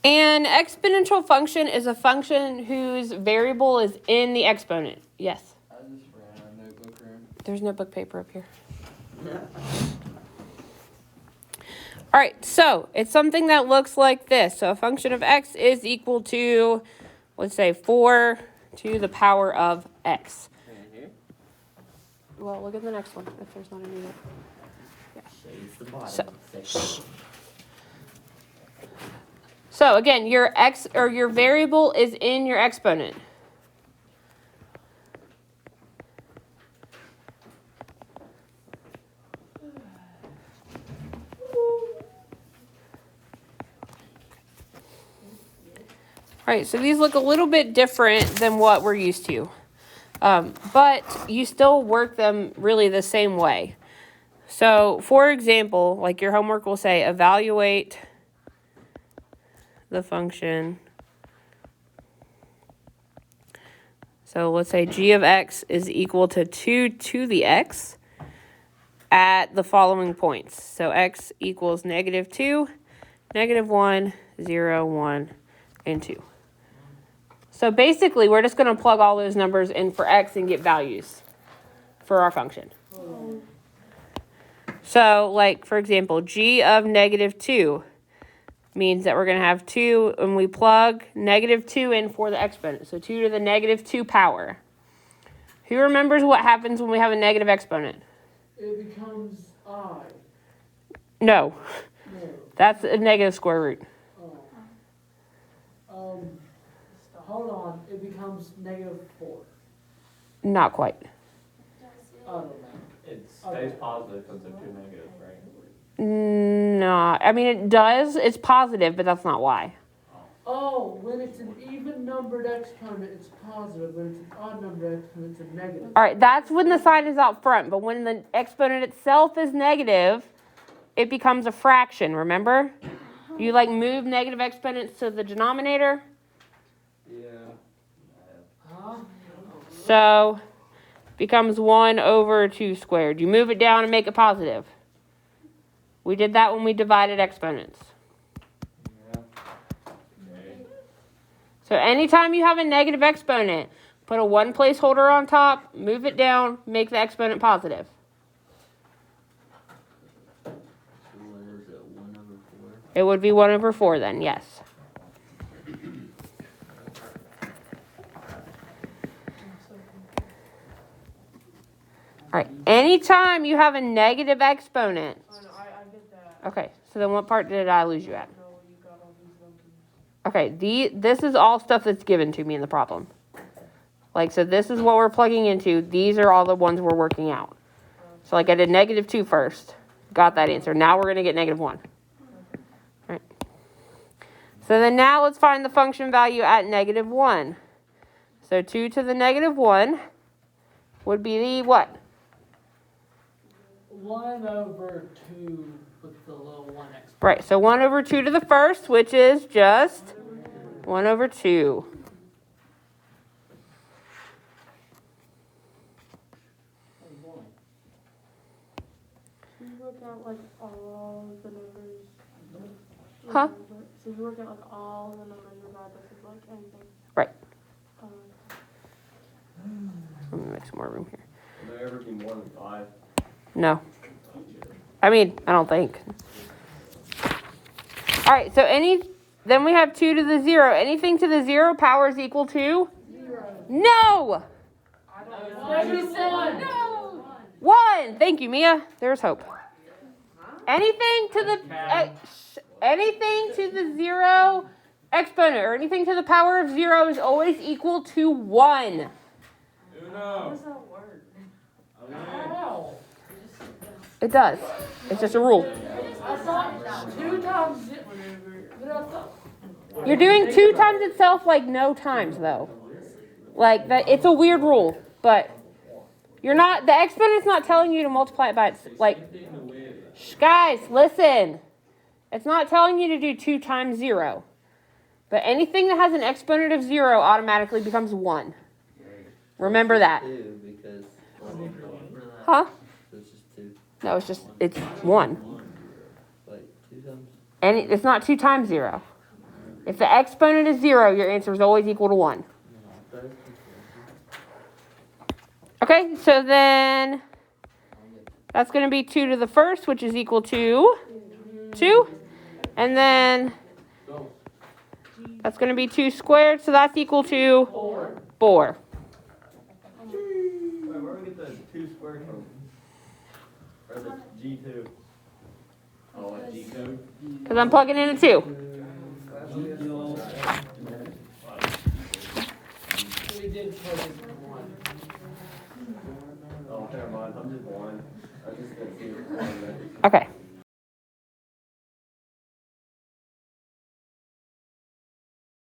An exponential function is a function whose variable is in the exponent. Yes? I just ran out of notebook room. There's notebook paper up here. All right, so it's something that looks like this. So a function of x is equal to, let's say, 4 to the power of x. Well, look at the next one, if there's not any yet. Yeah. So again, your x or your variable is in your exponent. All right, so these look a little bit different than what we're used to. But you still work them really the same way. So, for example, like your homework will say, evaluate the function. So let's say g of x is equal to 2 to the x at the following points. So x equals -2, -1, 0, 1, and 2. So basically, we're just going to plug all those numbers in for x and get values for our function. So, like, for example, g of -2 means that we're going to have 2, and we plug -2 in for the exponent. So 2 to the -2 power. Who remembers what happens when we have a negative exponent? It becomes I. No. No. That's a negative square root. Oh. Hold on. It becomes -4. Not quite. I don't know. It stays positive because they're two negatives, right? No. I mean, it does. It's positive, but that's not why. Oh, when it's an even numbered exponent, it's positive. When it's an odd numbered exponent, it's a negative. All right, that's when the sign is out front. But when the exponent itself is negative, it becomes a fraction, remember? You, like, move negative exponents to the denominator. Yeah. Huh? So, becomes 1 over 2 squared. You move it down and make it positive. We did that when we divided exponents. Yeah. Okay. So anytime you have a negative exponent, put a 1 placeholder on top, move it down, make the exponent positive. So what is it, 1 over 4? It would be 1 over 4 then, yes. All right, anytime you have a negative exponent. I get that. Okay, so then what part did I lose you at? No, you got all these numbers. Okay, this is all stuff that's given to me in the problem. Like, so this is what we're plugging into. These are all the ones we're working out. So, like, I did -2 first. Got that answer. Now we're going to get -1. All right. So then now let's find the function value at -1. So 2 to the -1 would be the what? 1 over 2 with the little 1 exponent. Right, so 1 over 2 to the first, which is just 1 over 2. So you work out like all the numbers. Huh? So you work out like all the numbers regardless of like anything. Right. Um, Let me make some more room here. Will there ever be more than 5? No. I mean, I don't think. All right, so then we have 2 to the 0. Anything to the 0 power is equal to? 0. No! -1. no! 1. Thank you, Mia. There's hope. Anything to the zero exponent or anything to the power of 0 is always equal to 1. Uno. Does that work? How? It does. It's just a rule. I thought 2 times it. But I thought. You're doing 2 times itself like no times though. Like that, it's a weird rule, but you're not. The exponent's not telling you to multiply it by its like. Shh, guys, listen. It's not telling you to do 2 times 0, but anything that has an exponent of 0 automatically becomes 1. Remember that. Because Huh? it's just 2. No, it's 1. Like 2 times. And it's not 2 times 0. If the exponent is 0, your answer is always equal to 1. Okay, so then that's going to be 2 to the first, which is equal to 2. And then that's going to be 2 squared, so that's equal to 4. Wait, where do we get the 2 squared from? Or the G2? Oh, a G code? Because I'm plugging in a 2. We did put it in one. Oh, never mind. I'm just blind. I just didn't see it. Okay.